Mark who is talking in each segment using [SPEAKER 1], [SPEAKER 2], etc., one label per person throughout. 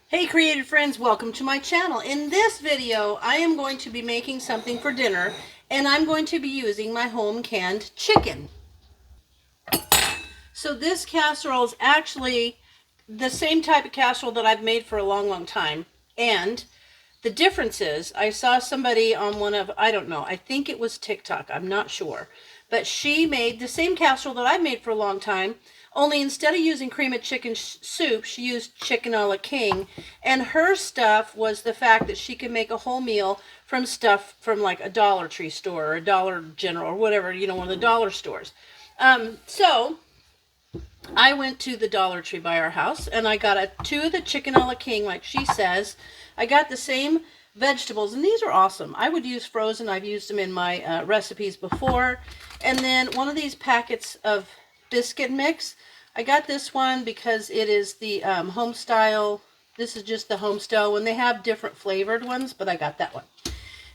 [SPEAKER 1] Hey creative friends, welcome to my channel. In this video, I am going to be making something for dinner, and I'm going to be using my home canned chicken. So this casserole is actually the same type of casserole that I've made for a long time. And the difference is, I saw somebody on one of, I don't know, I think it was TikTok, I'm not sure. But she made the same casserole that I've made for a long time, only instead of using cream of chicken soup, she used chicken a la king. And her stuff was the fact that she could make a whole meal from stuff from like a Dollar Tree store or a Dollar General or whatever, you know, one of the dollar stores. So I went to the Dollar Tree by our house and I got two of the chicken a la king, like she says. I got the same vegetables, and these are awesome. I would use frozen. I've used them in my recipes before. And then one of these packets of biscuit mix. I got this one because it is the home style. This is just the home style, and they have different flavored ones, but I got that one.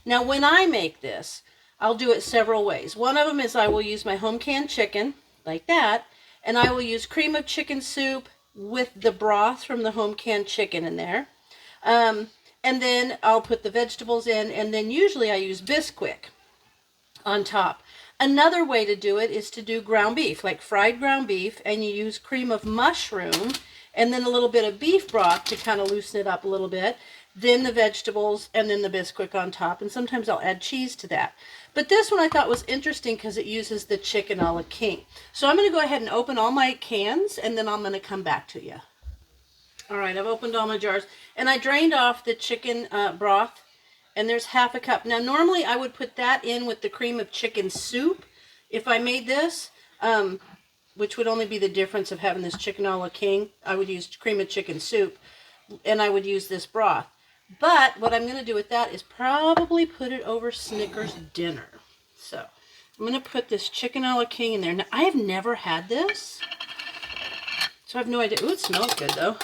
[SPEAKER 1] Now when I make this, I'll do it several ways. One of them is I will use my home canned chicken like that, and I will use cream of chicken soup with the broth from the home canned chicken in there. And then I'll put the vegetables in, and then usually I use Bisquick on top. Another way to do it is to do ground beef, like fried ground beef, and you use cream of mushroom and then a little bit of beef broth to kind of loosen it up a little bit. Then the vegetables and then the Bisquick on top, and sometimes I'll add cheese to that. But this one I thought was interesting because it uses the chicken a la king. So I'm going to go ahead and open all my cans, and then I'm going to come back to you. All right, I've opened all my jars, and I drained off the chicken broth. And there's half a cup. Now, normally I would put that in with the cream of chicken soup if I made this, which would only be the difference of having this chicken a la king. I would use cream of chicken soup, and I would use this broth. But what I'm going to do with that is probably put it over Snickers dinner. So I'm going to put this chicken a la king in there. Now, I have never had this, so I have no idea. Ooh, it smells good, though.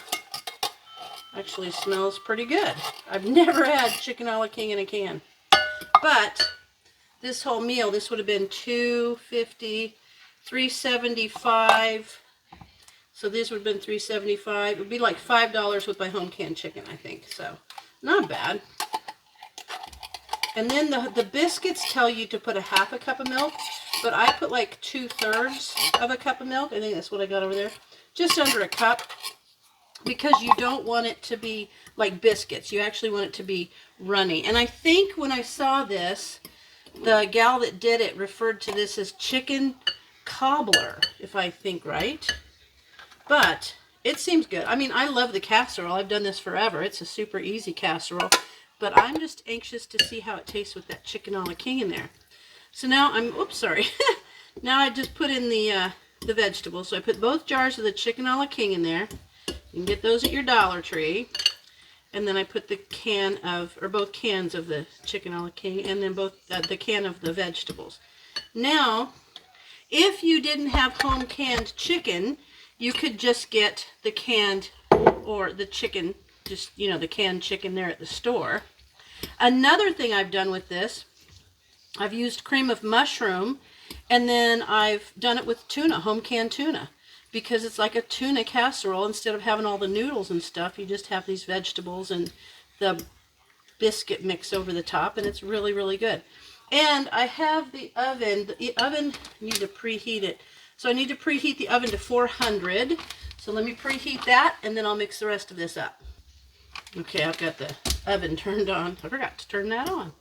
[SPEAKER 1] Actually smells pretty good. I've never had chicken a la king in a can. But this whole meal, this would have been $2.50, $3.75. So this would have been $3.75. It would be like $5 with my home canned chicken, I think. So not bad. And then the biscuits tell you to put a half a cup of milk, but I put like 2/3 of a cup of milk. I think that's what I got over there. Just under a cup. Because you don't want it to be like biscuits. You actually want it to be runny. And I think when I saw this, the gal that did it referred to this as chicken cobbler, if I think right. But it seems good. I mean, I love the casserole. I've done this forever. It's a super easy casserole. But I'm just anxious to see how it tastes with that chicken a la king in there. So now oops, sorry. Now I just put in the vegetables. So I put both jars of the chicken a la king in there. You can get those at your Dollar Tree. And then I put the can of, or both cans of the chicken a la king, and then both the can of the vegetables. Now, if you didn't have home canned chicken, you could just get the canned, or the chicken, just, you know, the canned chicken there at the store. Another thing I've done with this, I've used cream of mushroom, and then I've done it with tuna, home canned tuna. Because it's like a tuna casserole. Instead of having all the noodles and stuff, you just have these vegetables and the biscuit mix over the top, and it's really, really good. And I have the oven. The oven, I need to preheat it. So I need to preheat the oven to 400. So let me preheat that, and then I'll mix the rest of this up. Okay, I've got the oven turned on. I forgot to turn that on.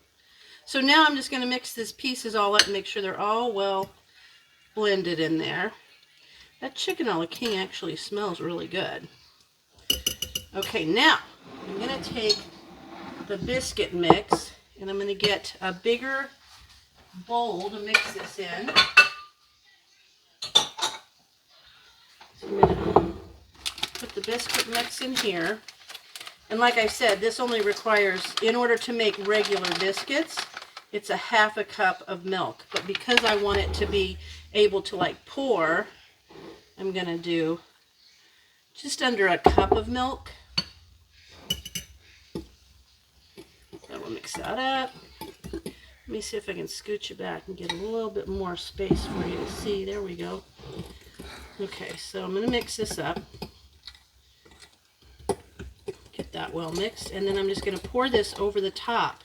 [SPEAKER 1] So now I'm just going to mix these pieces all up and make sure they're all well blended in there. That chicken a la king actually smells really good. Okay, now I'm going to take the biscuit mix, and I'm going to get a bigger bowl to mix this in. So I'm going to put the biscuit mix in here. And like I said, this only requires, in order to make regular biscuits, it's a half a cup of milk. But because I want it to be able to like pour, I'm going to do just under a cup of milk. So we'll mix that up. Let me see if I can scooch it back and get a little bit more space for you to see. There we go. Okay, so I'm going to mix this up. Get that well mixed. And then I'm just going to pour this over the top.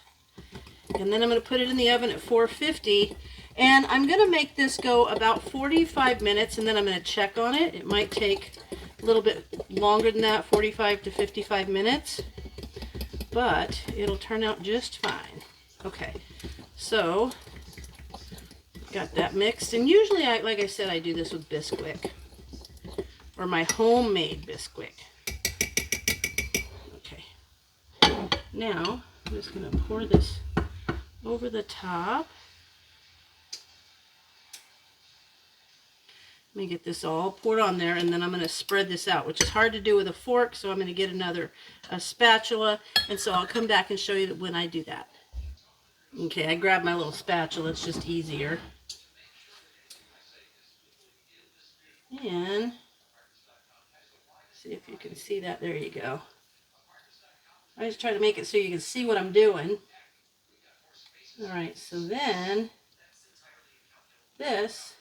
[SPEAKER 1] And then I'm going to put it in the oven at 450. And I'm going to make this go about 45 minutes, and then I'm going to check on it. It might take a little bit longer than that, 45 to 55 minutes. But it'll turn out just fine. Okay, so got that mixed. And usually, like I said, I do this with Bisquick. Or my homemade Bisquick. Okay. Now, I'm just going to pour this over the top. Let me get this all poured on there, and then I'm going to spread this out, which is hard to do with a fork, so I'm going to get a spatula, and so I'll come back and show you when I do that. Okay, I grabbed my little spatula. It's just easier. And see if you can see that. There you go. I just try to make it so you can see what I'm doing. All right, so then this.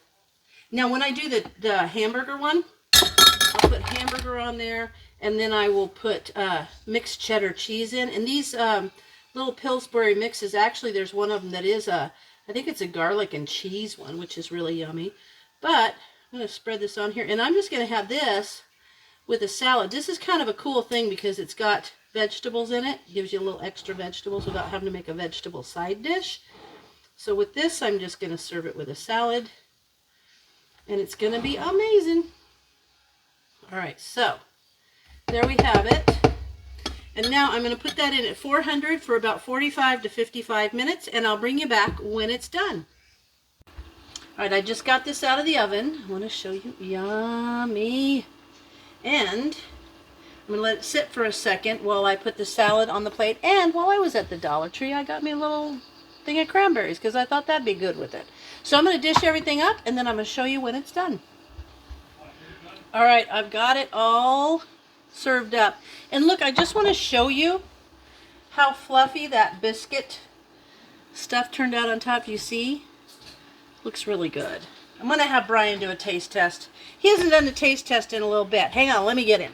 [SPEAKER 1] Now, when I do the hamburger one, I'll put hamburger on there, and then I will put mixed cheddar cheese in. And these little Pillsbury mixes, actually, there's one of them that is I think it's a garlic and cheese one, which is really yummy. But I'm going to spread this on here, and I'm just going to have this with a salad. This is kind of a cool thing because it's got vegetables in it. It gives you a little extra vegetables without having to make a vegetable side dish. So with this, I'm just going to serve it with a salad. And it's going to be amazing. All right, so there we have it. And now I'm going to put that in at 400 for about 45 to 55 minutes, and I'll bring you back when it's done. All right, I just got this out of the oven. I want to show you. Yummy. And I'm going to let it sit for a second while I put the salad on the plate. And while I was at the Dollar Tree, I got me a little thing of cranberries because I thought that'd be good with it. So I'm going to dish everything up, and then I'm going to show you when it's done. All right, I've got it all served up. And look, I just want to show you how fluffy that biscuit stuff turned out on top. You see? Looks really good. I'm going to have Brian do a taste test. He hasn't done the taste test in a little bit. Hang on, let me get him.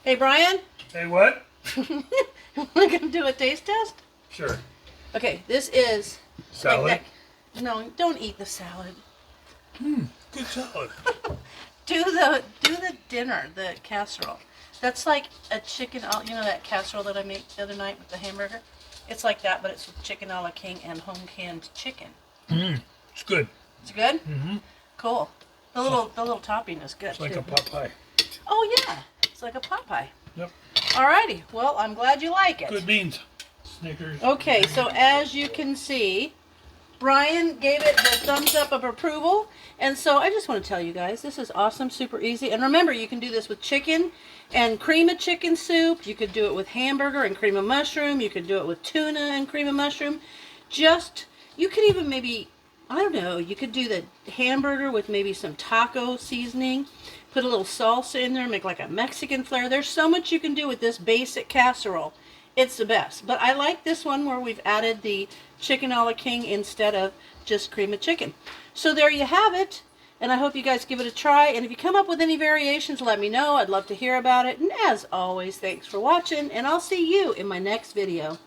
[SPEAKER 1] Hey, Brian?
[SPEAKER 2] Hey, what?
[SPEAKER 1] We're going to do a taste test?
[SPEAKER 2] Sure.
[SPEAKER 1] Okay, this is...
[SPEAKER 2] Salad?
[SPEAKER 1] Like no, don't eat the salad.
[SPEAKER 2] Good salad.
[SPEAKER 1] Do the dinner, the casserole. That's like a chicken, you know that casserole that I made the other night with the hamburger? It's like that, but it's with chicken a la king and home canned chicken.
[SPEAKER 2] It's good.
[SPEAKER 1] It's good? Mm-hmm. Cool. The little topping is good.
[SPEAKER 2] It's like
[SPEAKER 1] too.
[SPEAKER 2] a pot pie.
[SPEAKER 1] Oh yeah, it's like a pot pie.
[SPEAKER 2] Yep.
[SPEAKER 1] Alrighty, well I'm glad you like it.
[SPEAKER 2] Good beans. Snickers.
[SPEAKER 1] Okay, so as you can see, Brian gave it the thumbs up of approval. And so I just want to tell you guys, this is awesome, super easy. And remember, you can do this with chicken and cream of chicken soup. You could do it with hamburger and cream of mushroom. You could do it with tuna and cream of mushroom. You could even maybe, I don't know, you could do the hamburger with maybe some taco seasoning. Put a little salsa in there, make like a Mexican flair. There's so much you can do with this basic casserole. It's the best. But I like this one where we've added the chicken a la king instead of just cream of chicken. So there you have it. And I hope you guys give it a try. And if you come up with any variations, let me know. I'd love to hear about it. And as always, thanks for watching. And I'll see you in my next video.